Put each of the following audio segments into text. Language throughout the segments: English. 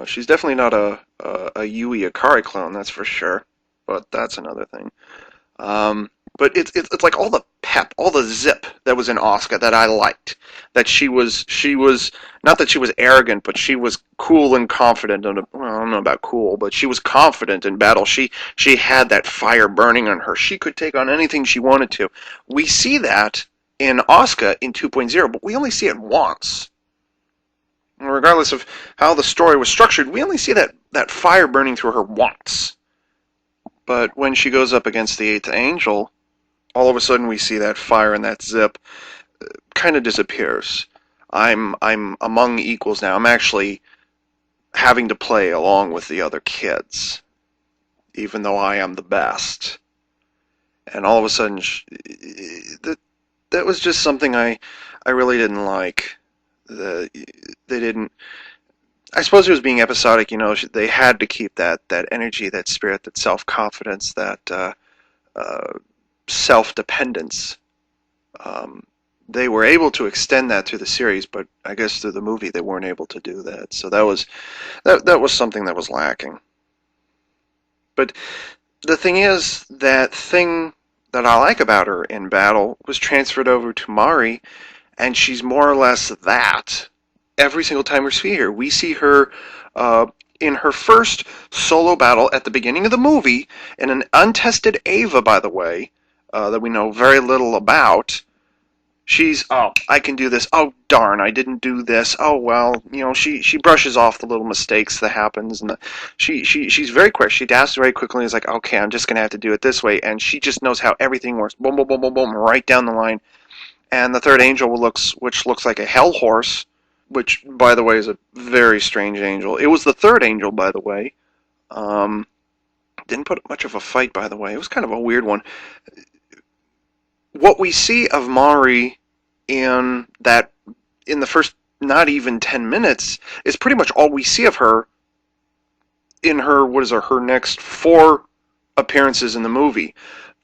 She's definitely not a Yui Akari clone, that's for sure. But that's another thing. But it's like all the pep, all the zip that was in Asuka that I liked. That she was not that she was arrogant, but she was cool and confident. And well, I don't know about cool, but she was confident in battle. She had that fire burning on her. She could take on anything she wanted to. We see that in Asuka in 2.0, but we only see it once. And regardless of how the story was structured, we only see that fire burning through her once. But when she goes up against the Eighth Angel, all of a sudden we see that fire and that zip kind of disappears. I'm among equals now. I'm actually having to play along with the other kids, even though I am the best. And all of a sudden, that was just something I really didn't like. They didn't. I suppose it was being episodic. They had to keep that energy, that spirit, that self-confidence, that self-dependence. They were able to extend that through the series, but I guess through the movie they weren't able to do that. So that was something that was lacking. But the thing is, that thing that I like about her in battle was transferred over to Mari, and she's more or less that every single time we see her. We see her in her first solo battle at the beginning of the movie, in an untested Ava, by the way, that we know very little about. She's, oh, I can do this. Oh, darn, I didn't do this. Oh, well, she brushes off the little mistakes that happens, and she's very quick. She adapts very quickly and is like, okay, I'm just going to have to do it this way, and she just knows how everything works. Boom, boom, boom, boom, boom, right down the line. And the third angel which looks like a hell horse, which, by the way, is a very strange angel. It was the third angel, by the way. Didn't put much of a fight, by the way. It was kind of a weird one. What we see of Mari in the first not even 10 minutes is pretty much all we see of her in her next 4 appearances in the movie,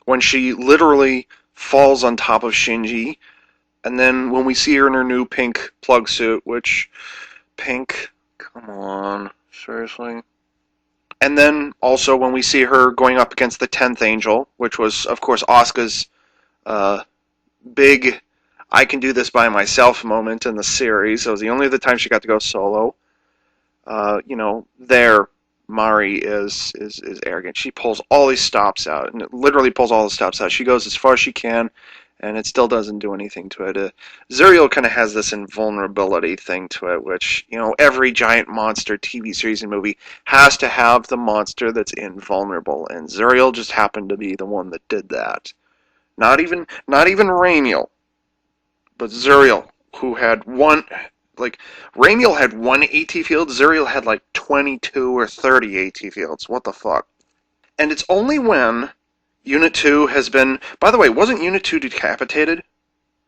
when she literally falls on top of Shinji, and then when we see her in her new pink plug suit, which, pink, come on, seriously? And then also when we see her going up against the 10th Angel, which was, of course, Asuka's big I can do this by myself moment in the series. It was the only other time she got to go solo. There Mari is arrogant. She pulls all these stops out, and it literally pulls all the stops out. She goes as far as she can, and it still doesn't do anything to it. Zuriel kind of has this invulnerability thing to it, which, every giant monster TV series and movie has to have the monster that's invulnerable, and Zuriel just happened to be the one that did that. Not even Raimiel, but Zuriel, who had Raimiel had 1 AT field, Zuriel had 22 or 30 AT fields. What the fuck? And it's only when Unit 2 has been... By the way, wasn't Unit 2 decapitated?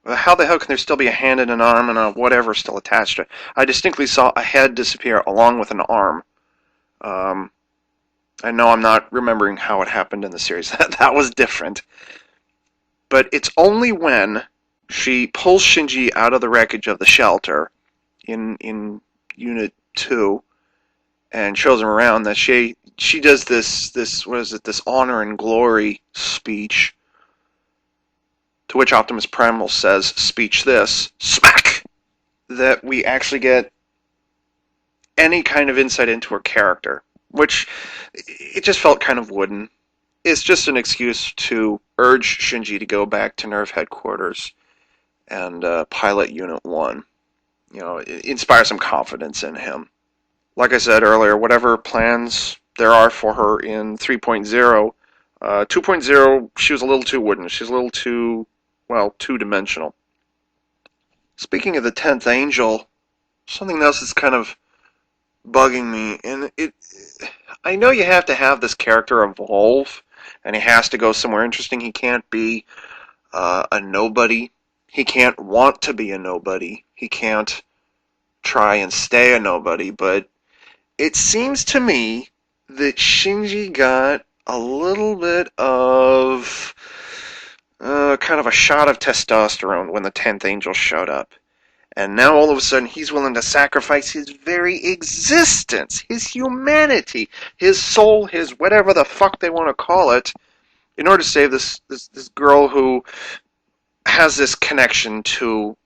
How the hell can there still be a hand and an arm and a whatever still attached to it? I distinctly saw a head disappear along with an arm. I know I'm not remembering how it happened in the series. That was different. But it's only when she pulls Shinji out of the wreckage of the shelter in Unit 2 and shows him around that she does this honor and glory speech, to which Optimus Primal says, speech this, smack, that we actually get any kind of insight into her character, which it just felt kind of wooden. It's just an excuse to urge Shinji to go back to Nerve headquarters and pilot Unit 1. Inspire some confidence in him. Like I said earlier, whatever plans there are for her in 3.0, 2.0, she was a little too wooden. She's a little too, two-dimensional. Speaking of the 10th Angel, something else that's kind of bugging me, and I know you have to have this character evolve, and he has to go somewhere interesting. He can't be a nobody. He can't want to be a nobody. He can't try and stay a nobody, but it seems to me that Shinji got a little bit of kind of a shot of testosterone when the 10th Angel showed up. And now all of a sudden he's willing to sacrifice his very existence, his humanity, his soul, his whatever the fuck they want to call it, in order to save this girl who has this connection to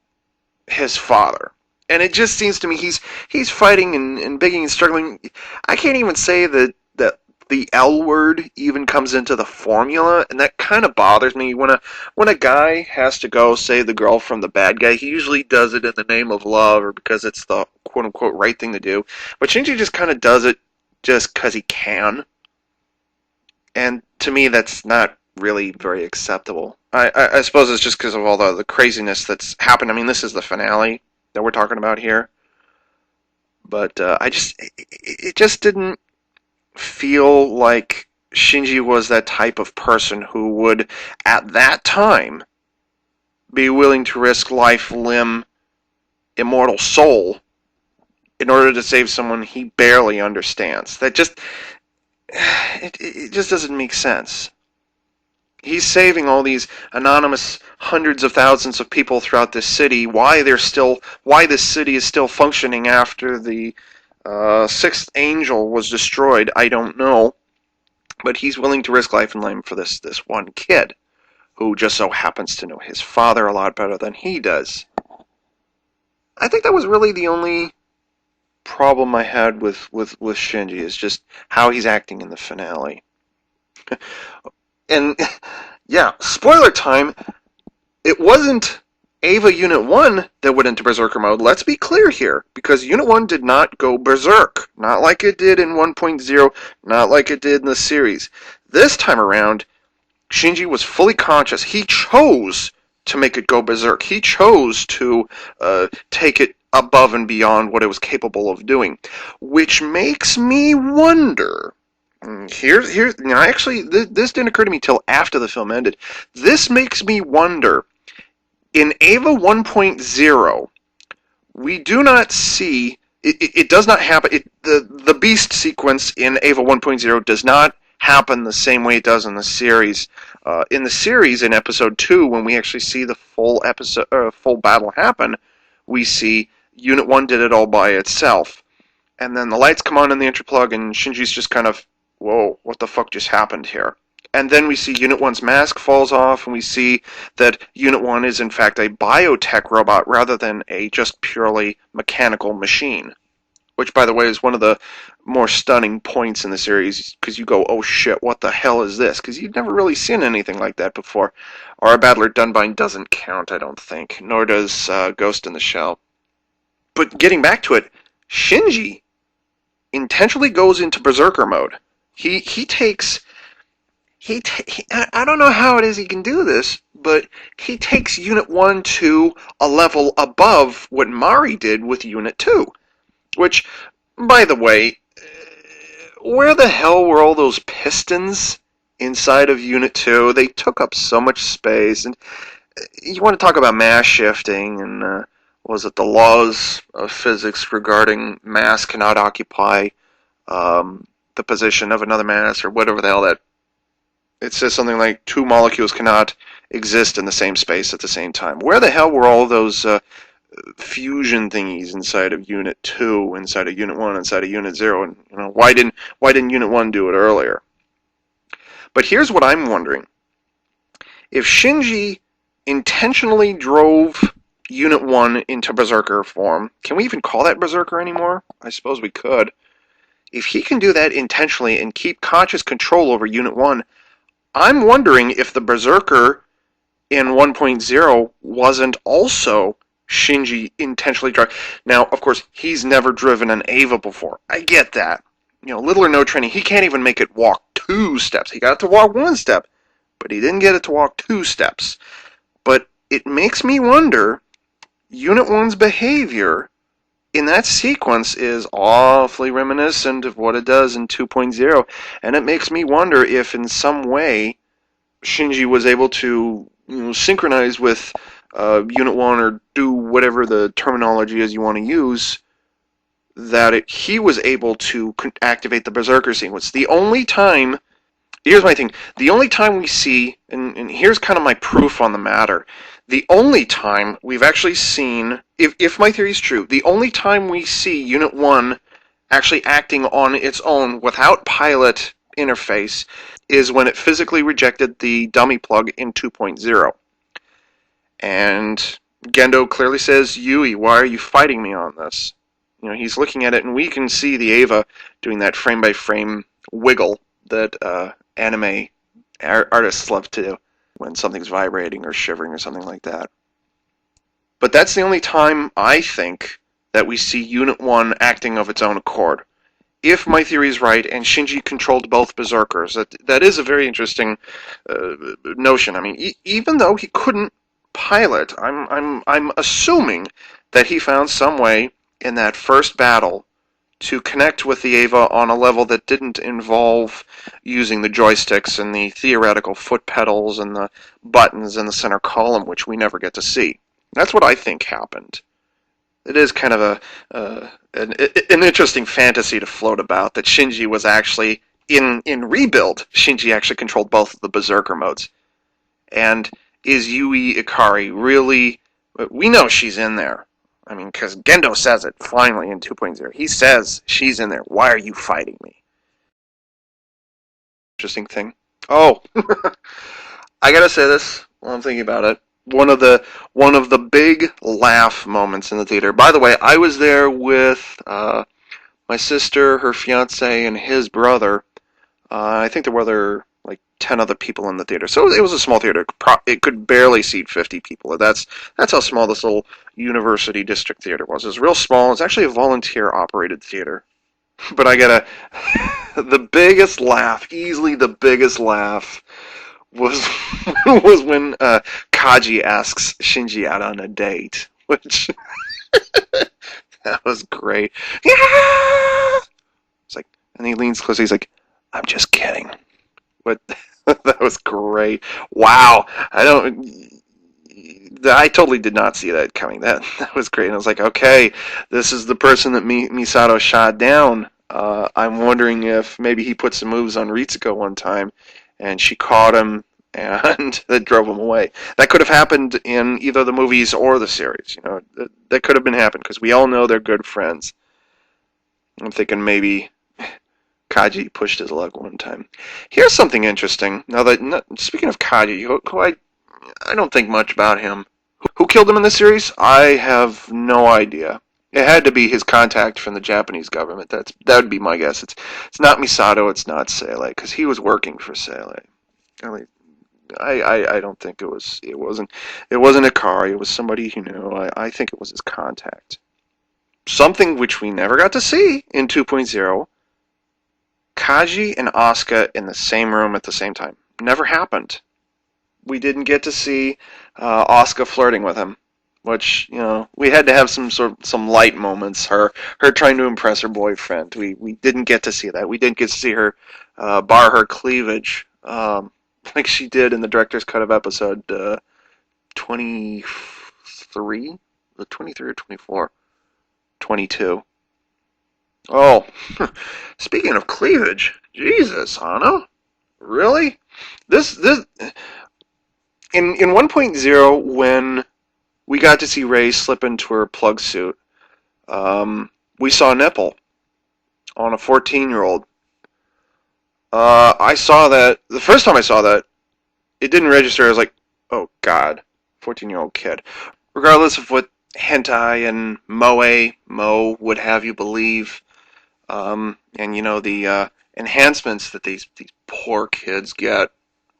his father. And it just seems to me he's fighting and begging and struggling. I can't even say that the L word even comes into the formula, and that kind of bothers me. When a guy has to go save the girl from the bad guy, he usually does it in the name of love or because it's the quote unquote right thing to do. But Shinji just kind of does it just because he can. And to me, that's not really very acceptable. I suppose it's just because of all the craziness that's happened. I mean, this is the finale that we're talking about here. But it just didn't feel like Shinji was that type of person who would, at that time, be willing to risk life, limb, immortal soul in order to save someone he barely understands. That just, it just doesn't make sense. He's saving all these anonymous hundreds of thousands of people throughout this city. Why this city is still functioning after the sixth angel was destroyed, I don't know. But he's willing to risk life and limb for this one kid, who just so happens to know his father a lot better than he does. I think that was really the only problem I had with Shinji, is just how he's acting in the finale. And, yeah, spoiler time, it wasn't Eva Unit 1 that went into Berserker mode. Let's be clear here, because Unit 1 did not go Berserk. Not like it did in 1.0, not like it did in the series. This time around, Shinji was fully conscious. He chose to make it go Berserk. He chose to take it above and beyond what it was capable of doing. Which makes me wonder... Actually, this didn't occur to me till after the film ended. This makes me wonder, in Eva 1.0, we do not see, it does not happen, the beast sequence in Eva 1.0 does not happen the same way it does in the series. In the series, in episode 2, when we actually see the full battle happen, we see Unit 1 did it all by itself. And then the lights come on in the interplug, and Shinji's just kind of, whoa, what the fuck just happened here? And then we see Unit 1's mask falls off, and we see that Unit 1 is in fact a biotech robot rather than a just purely mechanical machine. Which, by the way, is one of the more stunning points in the series, because you go, oh shit, what the hell is this? Because you've never really seen anything like that before. Our Battler Dunbine doesn't count, I don't think, nor does Ghost in the Shell. But getting back to it, Shinji intentionally goes into Berserker mode. He takes... I don't know how it is he can do this, but he takes Unit 1 to a level above what Mari did with Unit 2. Which, by the way, where the hell were all those pistons inside of Unit 2? They took up so much space. And you want to talk about mass shifting, and was it the laws of physics regarding mass cannot occupy the position of another mass, or whatever the hell that... It says something like 2 molecules cannot exist in the same space at the same time. Where the hell were all those fusion thingies inside of Unit 2, inside of Unit 1, inside of Unit 0? And why didn't Unit 1 do it earlier? But here's what I'm wondering. If Shinji intentionally drove Unit 1 into Berserker form, can we even call that Berserker anymore? I suppose we could. If he can do that intentionally and keep conscious control over Unit 1, I'm wondering if the Berserker in 1.0 wasn't also Shinji intentionally driving. Now, of course, he's never driven an Eva before. I get that. Little or no training. He can't even make it walk 2 steps. He got it to walk 1 step, but he didn't get it to walk 2 steps. But it makes me wonder, Unit 1's behavior in that sequence is awfully reminiscent of what it does in 2.0, and it makes me wonder if in some way Shinji was able to synchronize with Unit 1, or do whatever the terminology is you want to use, that he was able to activate the Berserker sequence. The only time, here's my thing, the only time we see, and here's kind of my proof on the matter, The only time we've actually seen, if my theory is true, the only time we see Unit 1 actually acting on its own without pilot interface is when it physically rejected the dummy plug in 2.0. And Gendo clearly says, Yui, why are you fighting me on this? You know, he's looking at it, and we can see the Eva doing that frame-by-frame wiggle that anime artists love to do when something's vibrating or shivering or something like that. But that's the only time, I think, that we see Unit 1 acting of its own accord. If my theory is right, and Shinji controlled both berserkers, that is a very interesting notion. I mean, even though he couldn't pilot, I'm assuming that he found some way in that first battle to connect with the Eva on a level that didn't involve using the joysticks and the theoretical foot pedals and the buttons in the center column, which we never get to see. That's what I think happened. It is kind of an interesting fantasy to float about that Shinji was actually, in Rebuild, Shinji actually controlled both of the Berserker modes. And is Yui Ikari really... We know she's in there. I mean, because Gendo says it, finally, in 2.0. He says she's in there. Why are you fighting me? Interesting thing. Oh, I gotta say this while I'm thinking about it. One of the big laugh moments in the theater. By the way, I was there with my sister, her fiance, and his brother. I think there were like 10 other people in the theater. So it was a small theater. It could barely seat 50 people. That's how small this little university district theater was. It was real small. It's actually a volunteer-operated theater. But I gotta... the biggest laugh, easily the biggest laugh, was when Kaji asks Shinji out on a date. Which... that was great. Yeah! It's like... And he leans closer. He's like, I'm just kidding. But that was great. Wow. I totally did not see that coming. That was great. And I was like, okay, this is the person that Misato shot down. I'm wondering if maybe he put some moves on Ritsuko one time, and she caught him, and that drove him away. That could have happened in either the movies or the series. You know, that could have been happened because we all know they're good friends. I'm thinking maybe Kaji pushed his luck one time. Here's something interesting. Now that speaking of Kaji, who I don't think much about him. Who killed him in the series? I have no idea. It had to be his contact from the Japanese government. That would be my guess. It's not Misato. It's not Seele, because he was working for Seele. I mean, I don't think it wasn't Ikari. It was somebody he knew. I think it was his contact. Something which we never got to see in 2.0. Kaji and Asuka in the same room at the same time. Never happened. We didn't get to see Asuka flirting with him, which, you know, we had to have some light moments. Her trying to impress her boyfriend. We didn't get to see that. We didn't get to see her bar her cleavage like she did in the director's cut of episode 23, the 23 or 24, 22. Oh, speaking of cleavage, Jesus, Anna, really? This in 1.0 when we got to see Rei slip into her plug suit, we saw a nipple on a 14-year-old. I saw that the first time I saw that, it didn't register. I was like, oh God, 14-year-old kid. Regardless of what hentai and moe would have you believe. And you know the enhancements that these poor kids get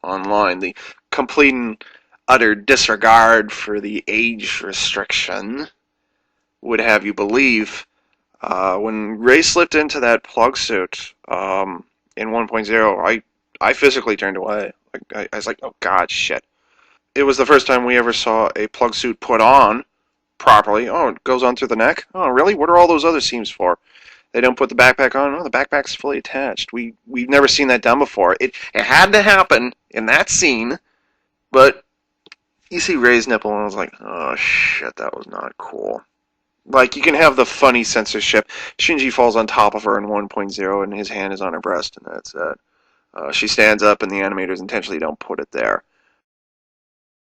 online, the complete and utter disregard for the age restriction would have you believe. When Rei slipped into that plug suit in 1.0, I physically turned away. I was like, oh God, shit. It was the first time we ever saw a plug suit put on properly. Oh, it goes on through the neck? Oh, really? What are all those other seams for? They don't put the backpack on. Oh, the backpack's fully attached. We've never seen that done before. It had to happen in that scene, but you see Rei's nipple, and I was like, oh shit, that was not cool. Like, you can have the funny censorship. Shinji falls on top of her in 1.0, and his hand is on her breast, and that's it. She stands up, and the animators intentionally don't put it there.